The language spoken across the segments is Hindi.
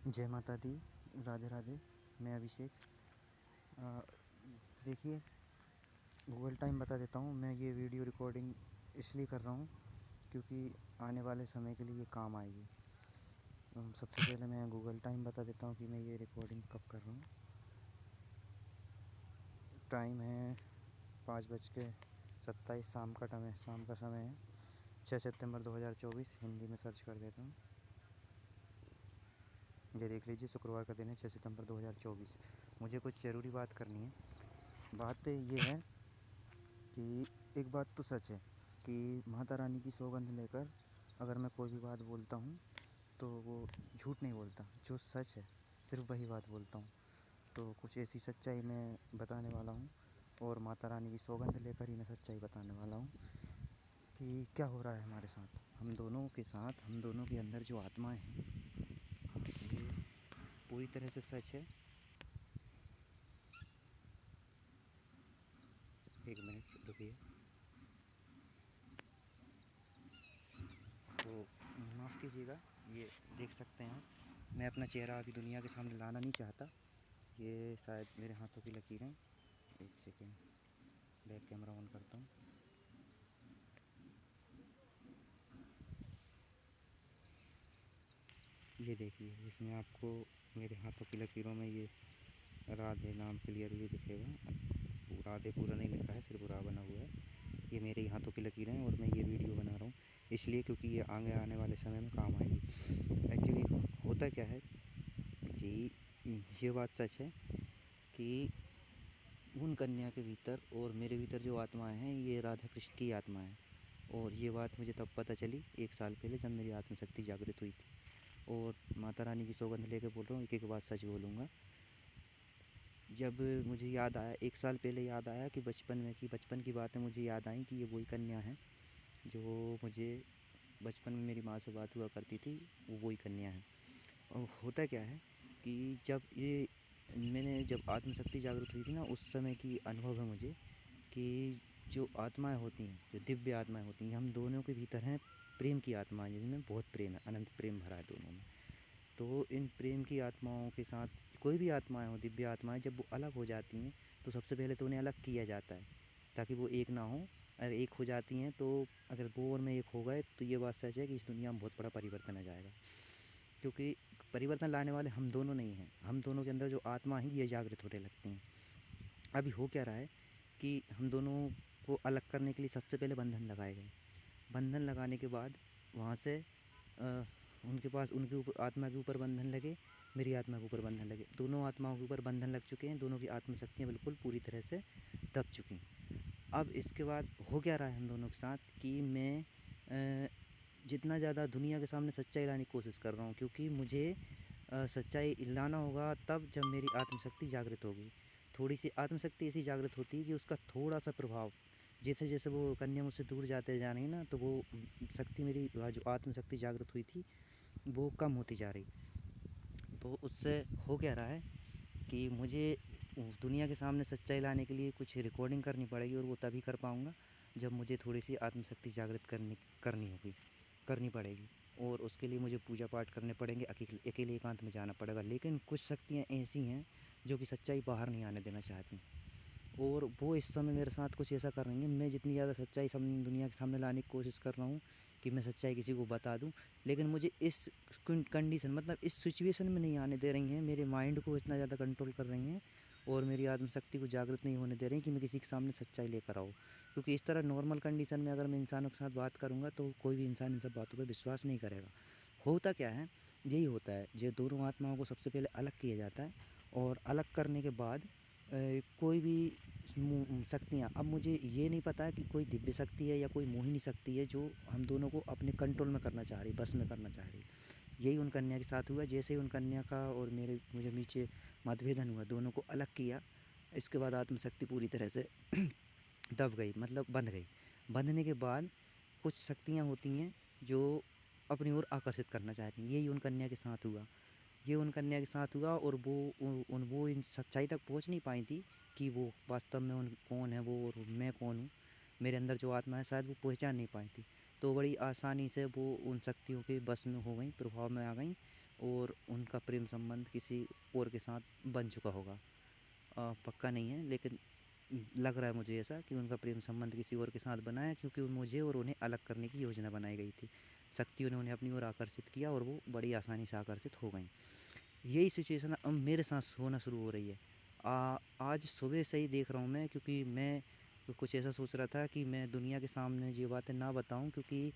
जय माता दी। राधे राधे। मैं अभिषेक। अ, देखिए, गूगल टाइम बता देता हूँ। मैं ये वीडियो रिकॉर्डिंग इसलिए कर रहा हूँ क्योंकि आने वाले समय के लिए ये काम आएगी। सबसे पहले मैं गूगल टाइम बता देता हूँ कि मैं ये रिकॉर्डिंग कब कर रहा हूँ। टाइम है 5:27 शाम का समय है। 6 सितंबर 2024। हिंदी में सर्च कर देता हूँ। ये देख लीजिए, शुक्रवार का दिन है, 6 सितंबर 2024। मुझे कुछ ज़रूरी बात करनी है। बात ये है कि एक बात तो सच है कि माता रानी की सौगंध लेकर अगर मैं कोई भी बात बोलता हूँ तो वो झूठ नहीं बोलता। जो सच है सिर्फ वही बात बोलता हूँ। तो कुछ ऐसी सच्चाई मैं बताने वाला हूँ और माता रानी की सौगंध लेकर ही मैं सच्चाई बताने वाला हूँ कि क्या हो रहा है हमारे साथ, हम दोनों के साथ, हम दोनों के अंदर जो आत्माएं हैं। ये पूरी तरह से सच है। एक मिनट रुकिए। तो माफ़ कीजिएगा, ये देख सकते हैं आप, मैं अपना चेहरा अभी दुनिया के सामने लाना नहीं चाहता। ये शायद मेरे हाथों की लकीरें। एक सेकेंड, बैक कैमरा ऑन करता हूँ। ये देखिए, इसमें आपको मेरे हाथों की लकीरों में ये राधे नाम क्लियरली दिखेगा। राधे पूरा नहीं लिखा है, सिर्फ रा बना हुआ है। ये मेरे ही हाथों की लकीरें हैं और मैं ये वीडियो बना रहा हूँ इसलिए क्योंकि ये आगे आने वाले समय में काम आएगी। एक्चुअली होता क्या है कि ये बात सच है कि उन कन्या के भीतर और मेरे भीतर जो आत्माएं हैं, ये राधा कृष्ण की आत्मा है। और ये बात मुझे तब पता चली 1 साल पहले, जब मेरी आत्मशक्ति जागृत हुई थी। और माता रानी की सौगंध लेके बोल रहा हूँ, एक एक बात सच बोलूँगा। जब मुझे याद आया 1 साल पहले, याद आया कि बचपन की बातें मुझे याद आई कि ये वही कन्या है जो मुझे बचपन में मेरी माँ से बात हुआ करती थी, वो वही कन्या है। और होता क्या है कि जब आत्मशक्ति जागृत हुई थी ना, उस समय की अनुभव है मुझे कि जो आत्माएं होती हैं, जो दिव्य आत्माएं होती हैं, हम दोनों के भीतर हैं प्रेम की आत्माएं, जिनमें बहुत प्रेम है, अनंत प्रेम भरा है दोनों में। तो इन प्रेम की आत्माओं के साथ कोई भी आत्माएं हो, दिव्य आत्माएं, जब वो अलग हो जाती हैं तो सबसे पहले तो उन्हें अलग किया जाता है ताकि वो एक ना हो। अगर एक हो जाती हैं तो, अगर वो और मैं एक हो गए तो ये बात सच है कि इस दुनिया में बहुत बड़ा परिवर्तन आ जाएगा। क्योंकि परिवर्तन लाने वाले हम दोनों नहीं हैं, हम दोनों के अंदर जो आत्मा है ये जागृत होने लगती हैं। अभी हो क्या रहा है कि हम दोनों को अलग करने के लिए सबसे पहले बंधन लगाए गए। बंधन लगाने के बाद वहाँ से उनके पास, उनके ऊपर, आत्मा के ऊपर बंधन लगे, मेरी आत्मा के ऊपर बंधन लगे। दोनों आत्माओं के ऊपर बंधन लग चुके हैं, दोनों की आत्मशक्तियाँ बिल्कुल पूरी तरह से दब चुकी हैं। अब इसके बाद हो क्या रहा है हम दोनों के साथ कि मैं जितना ज़्यादा दुनिया के सामने सच्चाई लाने की कोशिश कर रहा हूँ, क्योंकि मुझे सच्चाई लाना होगा तब जब मेरी आत्मशक्ति जागृत होगी। थोड़ी सी आत्मशक्ति ऐसी जागृत होती है कि उसका थोड़ा सा प्रभाव, जैसे जैसे वो कन्या मुझसे दूर जाते जा रही है ना, तो वो शक्ति, मेरी जो आत्मशक्ति जागृत हुई थी, वो कम होती जा रही। तो उससे हो क्या रहा है कि मुझे दुनिया के सामने सच्चाई लाने के लिए कुछ रिकॉर्डिंग करनी पड़ेगी, और वो तभी कर पाऊँगा जब मुझे थोड़ी सी आत्मशक्ति जागृत करनी पड़ेगी। और उसके लिए मुझे पूजा पाठ करने पड़ेंगे, अकेले एकांत में जाना पड़ेगा। लेकिन कुछ शक्तियाँ ऐसी हैं जो कि सच्चाई बाहर नहीं आने देना चाहती, और वो इस समय मेरे साथ कुछ ऐसा कर रही हैं। मैं जितनी ज़्यादा सच्चाई दुनिया के सामने लाने की कोशिश कर रहा हूँ कि मैं सच्चाई किसी को बता दूँ, लेकिन मुझे इस कंडीशन, मतलब इस सिचुएशन में नहीं आने दे रही हैं। मेरे माइंड को इतना ज़्यादा कंट्रोल कर रही हैं और मेरी आत्मशक्ति को जागृत नहीं होने दे रही कि मैं किसी के सामने सच्चाई लेकर आऊँ। क्योंकि इस तरह नॉर्मल कंडीशन में अगर मैं इंसानों के साथ बात करूँगा तो कोई भी इंसान इन सब बातों पर विश्वास नहीं करेगा। होता क्या है, यही होता है, जो दोनों आत्माओं को सबसे पहले अलग किया जाता है, और अलग करने के बाद कोई भी शक्तियाँ, अब मुझे ये नहीं पता है कि कोई दिव्य शक्ति है या कोई मोहिनी शक्ति है जो हम दोनों को अपने कंट्रोल में करना चाह रही, बस में करना चाह रही। यही उन कन्या के साथ हुआ। जैसे ही उन कन्या का और मुझे नीचे मतभेदन हुआ, दोनों को अलग किया, इसके बाद आत्मशक्ति पूरी तरह से दब गई, मतलब बंध गई। बंधने के बाद कुछ शक्तियाँ होती हैं जो अपनी ओर आकर्षित करना चाहती हैं। यही उन कन्या के साथ हुआ, ये उन कन्या के साथ हुआ। और वो इन सच्चाई तक पहुंच नहीं पाई थी कि वो वास्तव में कौन है वो और मैं कौन हूँ। मेरे अंदर जो आत्मा है शायद वो पहचान नहीं पाई थी। तो बड़ी आसानी से वो उन शक्तियों के बस में हो गई, प्रभाव में आ गई, और उनका प्रेम संबंध किसी और के साथ बन चुका होगा। पक्का नहीं है, लेकिन लग रहा है मुझे ऐसा कि उनका प्रेम संबंध किसी और के साथ बना है, क्योंकि मुझे और उन्हें अलग करने की योजना बनाई गई थी। शक्तियों ने उन्हें अपनी ओर आकर्षित किया और वो बड़ी आसानी से आकर्षित हो गई। यही सिचुएशन अब मेरे साथ होना शुरू हो रही है। आज सुबह से ही देख रहा हूँ मैं, क्योंकि मैं कुछ ऐसा सोच रहा था कि मैं दुनिया के सामने ये बातें ना बताऊँ, क्योंकि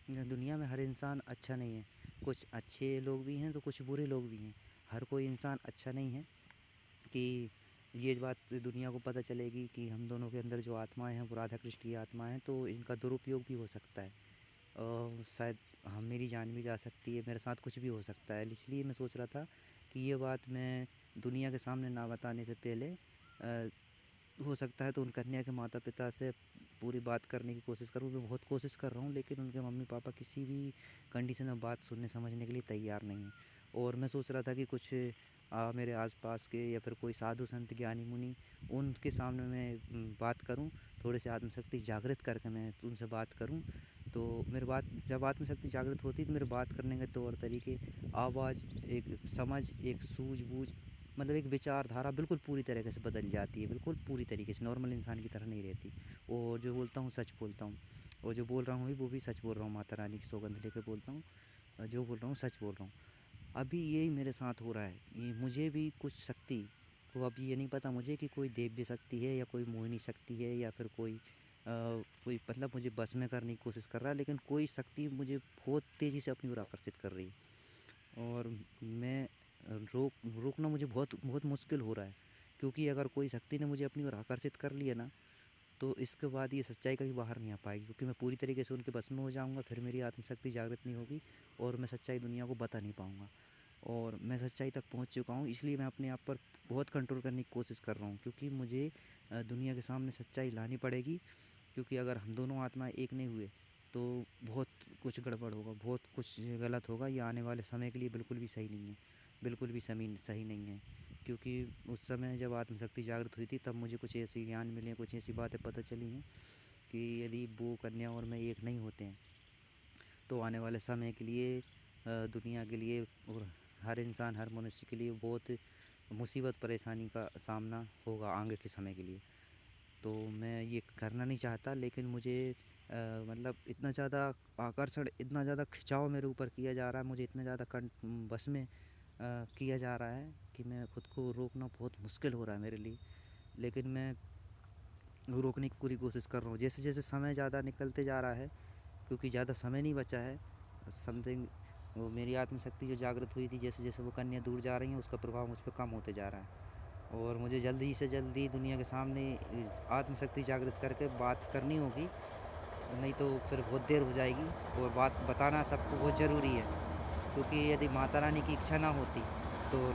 दुनिया में हर इंसान अच्छा नहीं है। कुछ अच्छे लोग भी हैं तो कुछ बुरे लोग भी हैं। हर कोई इंसान अच्छा नहीं है कि ये बात दुनिया को पता चलेगी कि हम दोनों के अंदर जो आत्माएं हैं वो राधा कृष्ण की आत्मा हैं, तो इनका दुरुपयोग भी हो सकता है। शायद हम मेरी जान भी जा सकती है, मेरे साथ कुछ भी हो सकता है। इसलिए मैं सोच रहा था कि ये बात मैं दुनिया के सामने ना बताने से पहले हो सकता है तो उन कन्या के माता पिता से पूरी बात करने की कोशिश करूँ। मैं बहुत कोशिश कर रहा हूँ, लेकिन उनके मम्मी पापा किसी भी कंडीशन में बात सुनने समझने के लिए तैयार नहीं हैं। और मैं सोच रहा था कि कुछ मेरे आसपास के या फिर कोई साधु संत ज्ञानी मुनि, उनके सामने मैं बात करूं, थोड़े से आत्मशक्ति जागृत करके मैं उनसे बात करूं। तो मेरी बात जब आत्मशक्ति जागृत होती तो मेरे बात करने के तौर तरीके, आवाज़, एक समझ, एक सूझबूझ, मतलब एक विचारधारा बिल्कुल पूरी तरीके से बदल जाती है, बिल्कुल पूरी तरीके से नॉर्मल इंसान की तरह नहीं रहती। और जो बोलता हूँ सच बोलता हूँ, और जो बोल रहा हूँ वो भी सच बोल रहा हूँ, माता रानी की सौगंध लेकर बोलता हूँ। जो बोल रहा हूँ सच बोल रहा हूँ। अभी यही मेरे साथ हो रहा है। ये मुझे भी कुछ शक्ति को, अभी ये नहीं पता मुझे कि कोई दिव्य शक्ति है या कोई मोहिनी शक्ति है या फिर कोई मतलब मुझे बस में करने की कोशिश कर रहा है, लेकिन कोई शक्ति मुझे बहुत तेज़ी से अपनी ओर आकर्षित कर रही है। और मैं रोकना मुझे बहुत बहुत मुश्किल हो रहा है, क्योंकि अगर कोई शक्ति ने मुझे अपनी ओर आकर्षित कर लिया ना, तो इसके बाद ये सच्चाई कभी बाहर नहीं आ पाएगी, क्योंकि मैं पूरी तरीके से उनके बस में हो जाऊंगा। फिर मेरी आत्मशक्ति जागृत नहीं होगी और मैं सच्चाई दुनिया को बता नहीं पाऊंगा। और मैं सच्चाई तक पहुंच चुका हूं, इसलिए मैं अपने आप पर बहुत कंट्रोल करने की कोशिश कर रहा हूं, क्योंकि मुझे दुनिया के सामने सच्चाई लानी पड़ेगी। क्योंकि अगर हम दोनों आत्माएं एक नहीं हुए तो बहुत कुछ गड़बड़ होगा, बहुत कुछ गलत होगा। ये आने वाले समय के लिए बिल्कुल भी सही नहीं है, बिल्कुल भी सही नहीं है। क्योंकि उस समय जब आत्मशक्ति जागृत हुई थी तब मुझे कुछ ऐसे ज्ञान मिले हैं, कुछ ऐसी बातें पता चली हैं कि यदि वो कन्या और मैं एक नहीं होते हैं तो आने वाले समय के लिए, दुनिया के लिए और हर इंसान, हर मनुष्य के लिए बहुत मुसीबत परेशानी का सामना होगा आगे के समय के लिए। तो मैं ये करना नहीं चाहता, लेकिन मुझे मतलब इतना ज़्यादा आकर्षण, इतना ज़्यादा खिंचाव मेरे ऊपर किया जा रहा है, मुझे इतना ज़्यादा बस में किया जा रहा है कि मैं खुद को रोकना बहुत मुश्किल हो रहा है मेरे लिए। लेकिन मैं रोकने की पूरी कोशिश कर रहा हूँ। जैसे जैसे समय ज़्यादा निकलते जा रहा है, क्योंकि ज़्यादा समय नहीं बचा है, समथिंग वो मेरी आत्मशक्ति जो जागृत हुई थी, जैसे जैसे वो कन्या दूर जा रही हैं उसका प्रभाव मुझ पर कम होते जा रहा है। और मुझे जल्दी से जल्दी दुनिया के सामने आत्मशक्ति जागृत करके बात करनी होगी, नहीं तो फिर बहुत देर हो जाएगी। और बात बताना सबको बहुत ज़रूरी है, क्योंकि यदि माता रानी की इच्छा ना होती तो